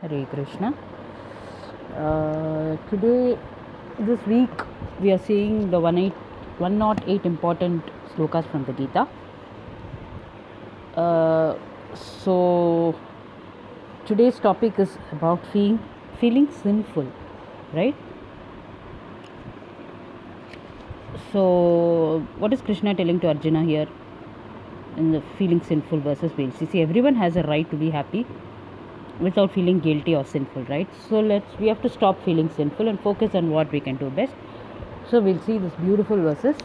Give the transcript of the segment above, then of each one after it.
Hare Krishna. Today, this week, we are seeing the 108 important slokas from the Gita. So, today's topic is about feeling sinful, right? So, what is Krishna telling to Arjuna here in the feeling sinful versus we'll see? Everyone has a right to be happy without feeling guilty or sinful, right? So we have to stop feeling sinful and focus on what we can do best. So we'll see this beautiful verses.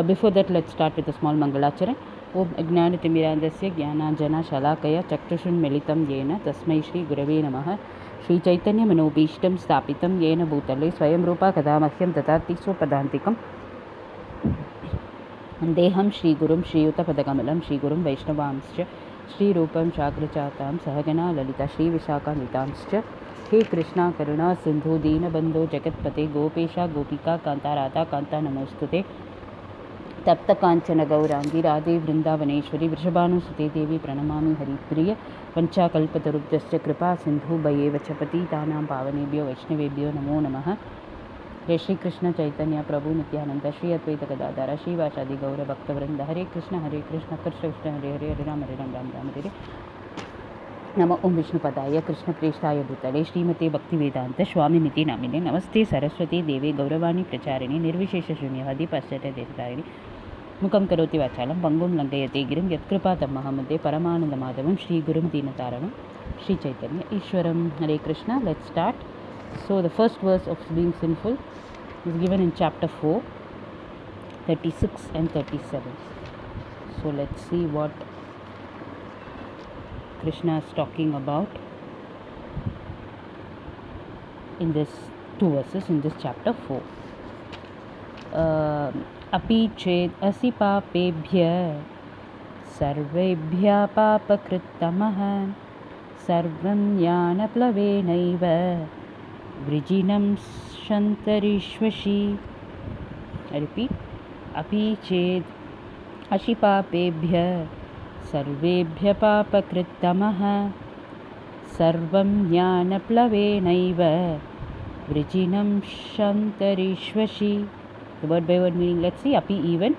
Before that, let's start with a small Mangalachara. Om Ajnanatimirandasya Jnananjana Shalakaya Chakshushrunmilitam Yena Tasmai Shri Gurave Namaha Shri Chaitanya Manobhishtam Stapitam Yena Bhutale Swayam Rupa Kadamahyam Tatati Swapadantikam Deham Shri Gurum Shri Yuta Padakamalam Shri Gurum Vaishnavamscha Shri Rupam Shagrachatam Sahagana Lalita Shri Vishaka Nitamscha He Krishna Karuna Sindhu Dina Bandho Jagatpate Gopesha Gopika Kanta Radha Kanta Namostute Tapta Kanchana Gaurangi Radhe Vrindavaneshwari Vrishabhanusute Devi Pranamami Haripriya Pancha Kalpatarubhyascha Kripa Sindhu Bhayeva Chapati Tanam Pavanebhyo Vaishnavebhyo Namo Namaha Jai Shri Krishna Chaitanya Prabhu Nityananda Shri Advaita Gadadhara Shri Vashadi Gaura Bhakta Vrinda Hare Krishna Krishna Krishna Hare Hare Hare Rama Ram Hare Nama Om Vishnu Padaya Krishna Preshtaya Bhutale Srimate Bhakti Vedanta Swami Niti Namine Namaste Saraswati Devi Gauravani Pracharini Nirvishesha Shunyavadi Paschata Desharini Mukam Karoti Vachalam Bangum Langayate Girim Yatkripa Mahamade Paramananda Madhavam Shri Gurum Dinataranam Shri Chaitanya Ishwaram Hare Krishna. Let's start. So the first verse of being sinful is given in chapter 4, 36 and 37. So let's see what Krishna is talking about in this two verses in this chapter 4. Api ched asi papebhya sarvebhya papakrittamah sarvam jnana plavenaiva Vrijinam Shantarishvashi. I repeat. Api ched ashipapebhya sarvebhya papakrittamah sarvam jnana plavenaiva Vrijinam Shantarishvashi. The word by word meaning. Let's see. Api even.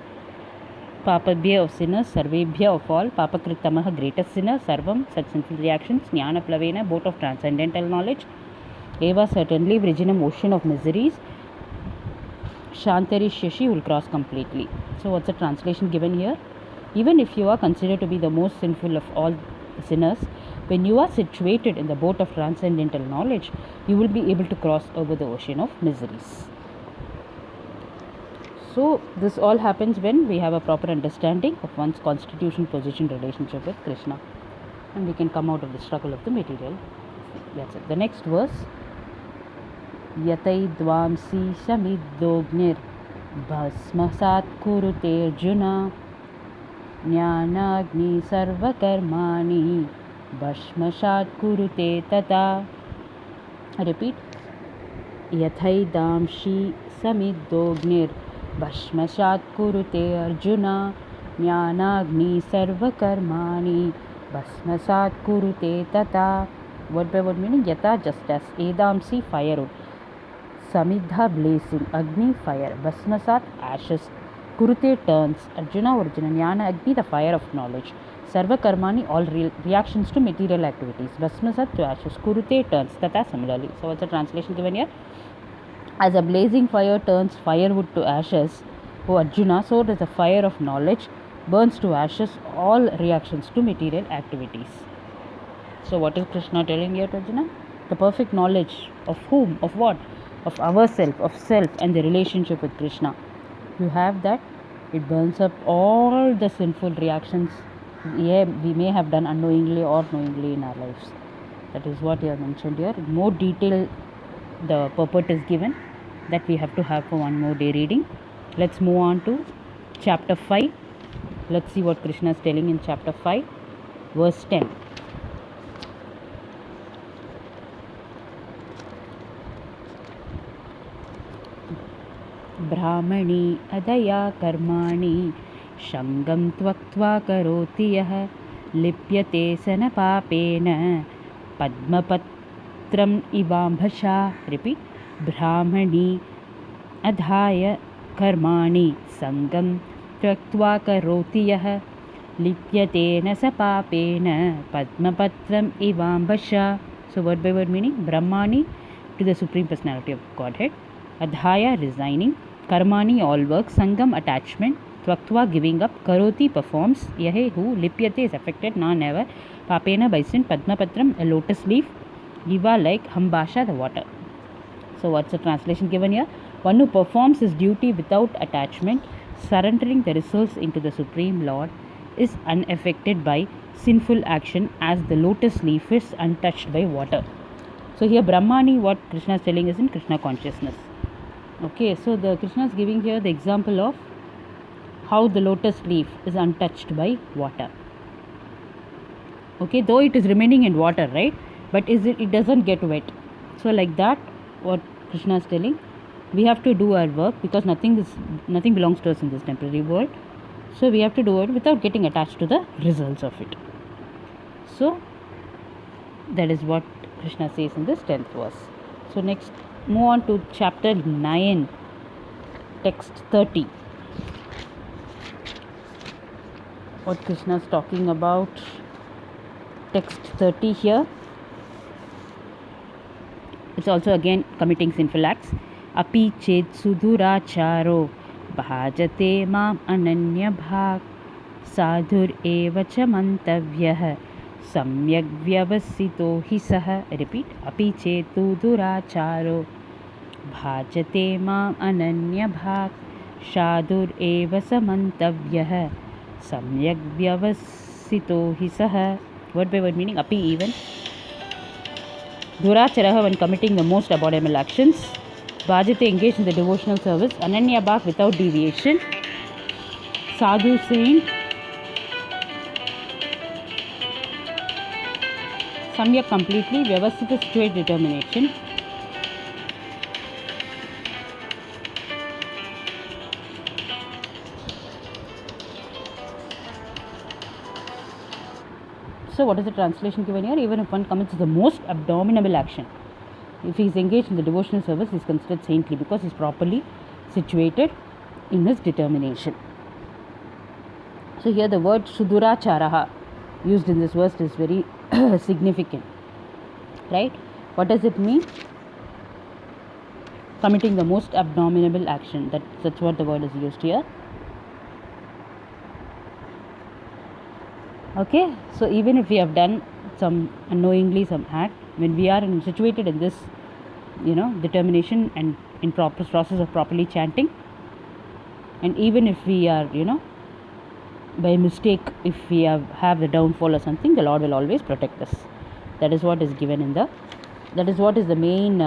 Papabhya of sinners, sarvebhya of all, papakrittamah greatest sinner, sarvam such sinful reactions, jnana plavena boat of transcendental knowledge, Eva certainly, Vrijinam ocean of miseries, Shantarishashi will cross completely. So what's the translation given here? Even if you are considered to be the most sinful of all sinners, when you are situated in the boat of transcendental knowledge, you will be able to cross over the ocean of miseries. So this all happens when we have a proper understanding of one's constitution, position, relationship with Krishna, and we can come out of the struggle of the material. That's it. The next verse. Yatai dvamsi samidognir bhasmasat kurute arjuna jnanagni sarvakarmani bhasmasat kurute tata. I repeat. Yathai damshi samidognir bhasmasat kurute arjuna jnanagni sarvakarmani bhasmasat kurute tata. Word by word meaning. Yata just as, edamsi firewood, samidha blazing, agni fire, basmasat ashes, kurute turns, arjuna origin, jnana agni the fire of knowledge, sarva karmani all reactions to material activities, basmasat to ashes, kurute turns, tata similarly. So what's the translation given here? As a blazing fire turns firewood to ashes, O Arjuna, so does the fire of knowledge burns to ashes all reactions to material activities. So what is Krishna telling here to Arjuna? The perfect knowledge of whom, of what? Of ourself, of self and the relationship with Krishna. You have that, it burns up all the sinful reactions we may have done unknowingly or knowingly in our lives. That is what you have mentioned here. In more detail, the purport is given that we have to have for one more day reading. Let's move on to chapter 5. Let's see what Krishna is telling in chapter 5, verse 10. Brahmani adaya karmani shangam tvakva karoti yah lipyate sana papena padmapat patram ivambhasha. Repeat. Brahmani adhaya karmani sangam tyaktva karoti yah lipyatena sapapena padmapatram ivambhasha. So word by word meaning: Brahmani, to the Supreme Personality of Godhead; adhaya, resigning; karmani, all work; sangam, attachment; tvaktva, giving up; karoti, performs; yahe, who; lipyate, is affected; na, never; papena, by sin; padmapatram, a lotus leaf; iva, like; hambasha, the water. So what's the translation given here? One who performs his duty without attachment, surrendering the results into the Supreme Lord, is unaffected by sinful action as the lotus leaf is untouched by water. So here Brahmani, what Krishna is telling is in Krishna consciousness. Okay, so the Krishna is giving here the example of how the lotus leaf is untouched by water. Okay, though it is remaining in water, right? But it doesn't get wet. So like that, what Krishna is telling, we have to do our work because nothing belongs to us in this temporary world. So we have to do it without getting attached to the results of it. So that is what Krishna says in this 10th verse. So next, move on to chapter 9, text 30. What Krishna is talking about, text 30 here. It's also again committing sinful acts. Api ched suduracharo bhajate mam ananya bhag sadhur eva cha mantavyah samyak vyavasito hi sah. Repeat. Api ched suduracharo bhajate mam ananya bhag sadhur eva samantavyah samyak vyavasito hi sah. Word by word meaning: api, even; Duracharaha, when committing the most abominable actions; Bhajate, engaged in the devotional service; Ananya Bhak, without deviation; Sadhu, saint; Samyak, completely; Vyavasita, situated, determination. So what is the translation given here? Even if one commits the most abominable action, if he is engaged in the devotional service, he is considered saintly because he is properly situated in his determination. So here the word suduracharaha used in this verse is very significant, right? What does it mean? Committing the most abominable action. That's what the word is used here. Okay, so even if we have done some unknowingly some act, when we are situated in this, determination and in proper process of properly chanting, and even if we are, by mistake, if we have the downfall or something, the Lord will always protect us. That is what is given in the. That is what is the main,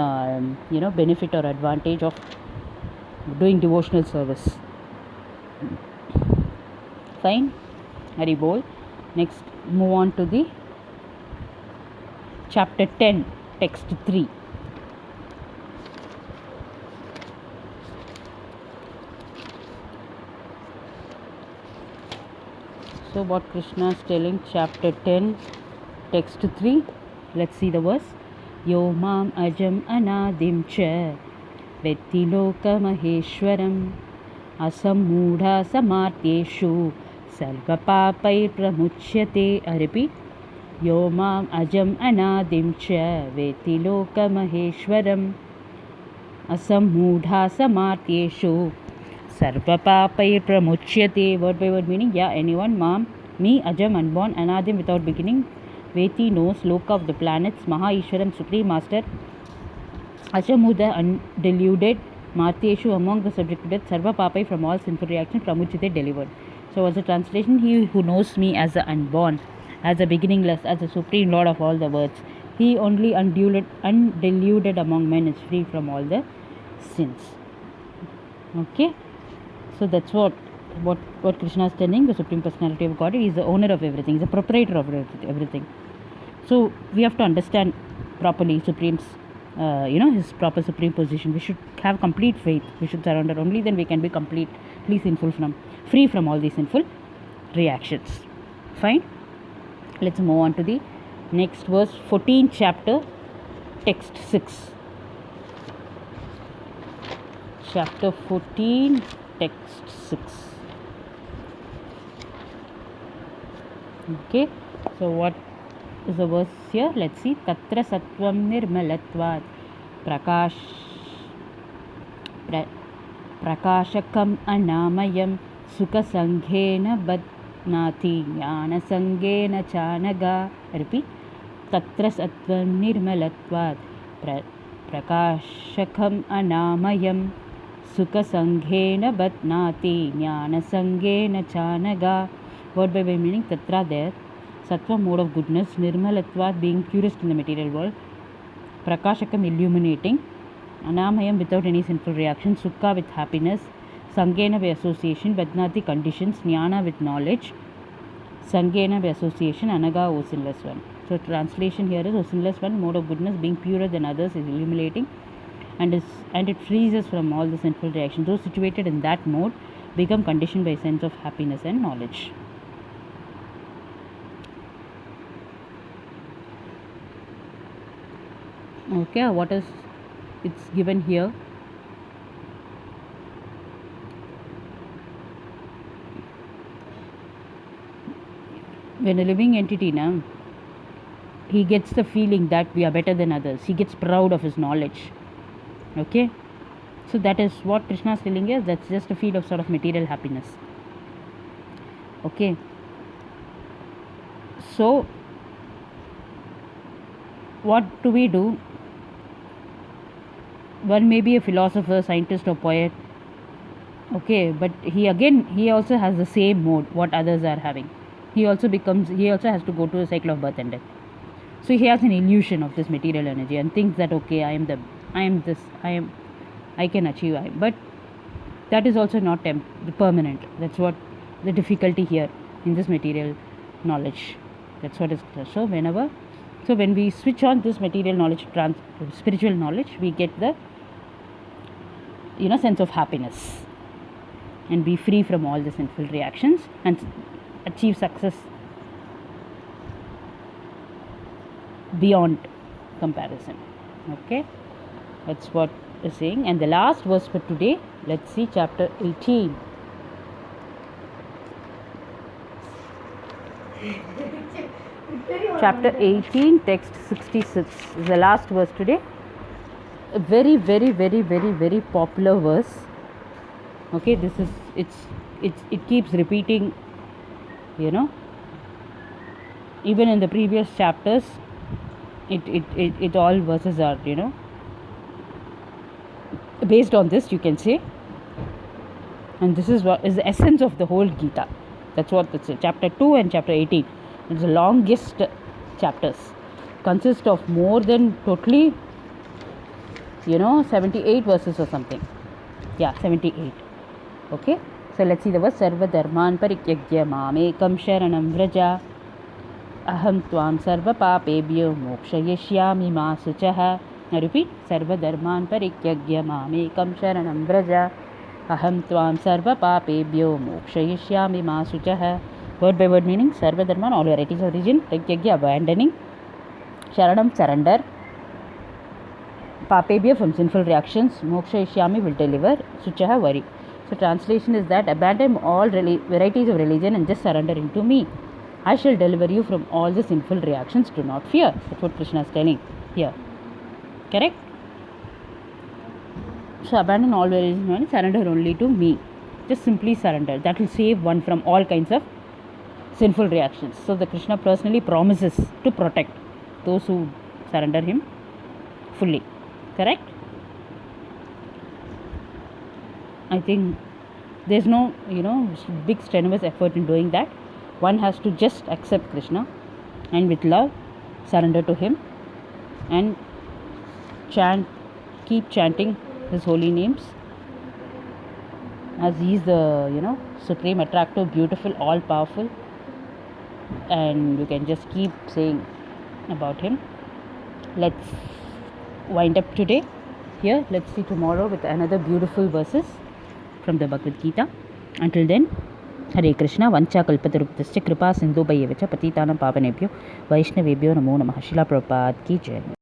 benefit or advantage of doing devotional service. Fine, Hari Bol. Next, move on to the chapter 10, text 3. So what Krishna is telling, chapter 10, text 3. Let's see the verse. Yo mam ajam anadim cha vetti loka maheshwaram asamudha samartyeshu sarvapapai pramuchyate. I repeat. Yo mam ajam anadim cha vetti loka maheshwaram asamudha samartyeshu sarvapapai pramuchyate. Word by word meaning: yeah, anyone, mam, me, ajam, unborn, anadim, without beginning, veti, knows, loka, of the planets, maha Ishwaram, supreme master, asamuda, undeluded, martyeshu, among the subject to death, sarva papai, from all sinful reaction, pramuchite, delivered. So what's the translation? He who knows me as the unborn, as the beginningless, as the supreme lord of all the worlds, he only undeluded among men is free from all the sins. Okay, so that's what Krishna is telling. The Supreme Personality of God, he is the owner of everything, he is the proprietor of everything. So we have to understand properly Supreme's, his proper supreme position. We should have complete faith. We should surrender. Only then we can be completely free from all these sinful reactions. Fine. Let's move on to the next verse, 14th chapter, text 6. Chapter 14, text 6. Okay, so what is the verse here? Let's see. Tatra sattvam nirmalatvat prakashakam anamayam sukasangena badnati jnanasangena chanaga. Repeat. Tatra sattvam nirmalatvat prakashakam anamayam sukasangena badnati jnanasangena chanaga. Word by word meaning. Tatra there, sattva mode of goodness, nirmalatvat being purest in the material world, prakashakam illuminating, anamayam without any sinful reaction, sukha with happiness, sangena by association, badnati conditions, jnana with knowledge, sangena by association, anaga o sinless one. So translation here is o sinless one, mode of goodness being purer than others, is illuminating, and it frees us from all the sinful reactions. Those situated in that mode become conditioned by sense of happiness and knowledge. Okay, what is it's given here? When a living entity now, he gets the feeling that we are better than others. He gets proud of his knowledge. Okay, so that is what Krishna is telling us. That's just a feel of sort of material happiness. Okay, so what do we do? One may be a philosopher, scientist or poet. Okay, but he also has the same mode what others are having. He also has to go to a cycle of birth and death. So he has an illusion of this material energy and thinks that okay, I can achieve. But that is also not permanent. That's what the difficulty here in this material knowledge. That's what is clear. So when we switch on this material knowledge, spiritual knowledge, we get the sense of happiness and be free from all the sinful reactions and achieve success beyond comparison. Okay, that's what is saying. And the last verse for today, let's see chapter 18. Chapter 18, text 66 is the last verse today. A very, very, very, very, very popular verse. Okay, it keeps repeating, even in the previous chapters, it all verses are, based on this, you can say. And this is what is the essence of the whole Gita. That's what it's chapter 2 and chapter 18. It's the longest chapters, consist of more than totally 78 verses or something. Yeah, 78. Okay, so let's see the verse. Sarva dharman parityagya mamekam sharanam vraja aham tvam sarva papebhyo mokshayishyami ma suchah. Now repeat. Sarva dharman parityagya mamekam sharanam vraja aham tvam sarva papebhyo mokshayishyami ma suchah. Word by word meaning. Sarva dharman, all varieties of religion. Parityagya, abandoning. Sharanam, surrender. Papebhya, from sinful reactions. Mokshayishyami, will deliver. Suchah, worry. So translation is that abandon all varieties of religion and just surrender into me. I shall deliver you from all the sinful reactions. Do not fear. That's what Krishna is telling here. Correct? So abandon all religion and surrender only to me. Just simply surrender. That will save one from all kinds of sinful reactions. So the Krishna personally promises to protect those who surrender him fully. Correct? I think there's no big strenuous effort in doing that. One has to just accept Krishna and with love surrender to him and keep chanting his holy names, as he is the supreme, attractive, beautiful, all powerful, and you can just keep saying about him. Let's wind up today here. Let's see tomorrow with another beautiful verses from the Bhagavad Gita. Until then, Hare Krishna. Vancha kalpataruptascha kripa sindhu bhayavacha patitanam pavanebhyo vaishnavebhyo namo namaha. Srila Prabhupada ki jai.